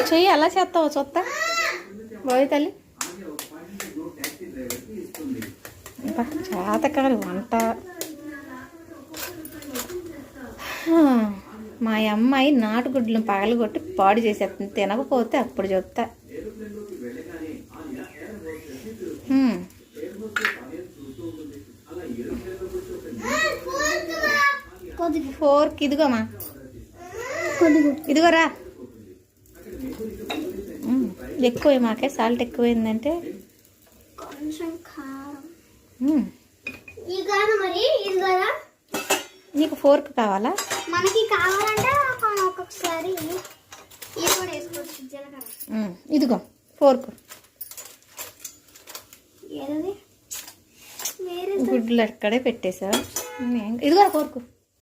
చెయ్యి అలా చేస్తావు చూస్తా పోయి తల్లి చేతకాలి వంట. మా అమ్మాయి నాటుగుడ్లను పగలగొట్టి పాడు చేసేస్తుంది. తినకపోతే అప్పుడు చెప్తా. ఫోర్క్ ఇదిగోమా, ఇదిగోరా. ఎక్కువ మాకే సాల్ట్ ఎక్కువైందంటే నీకు ఫోర్క్ కావాలా? మనకి కావాలంటే ఒక్కొక్కసారి ఇదిగో ఫోర్క్. గుడ్లు అక్కడే పెట్టేసా. ఇదిగో ఫోర్క్.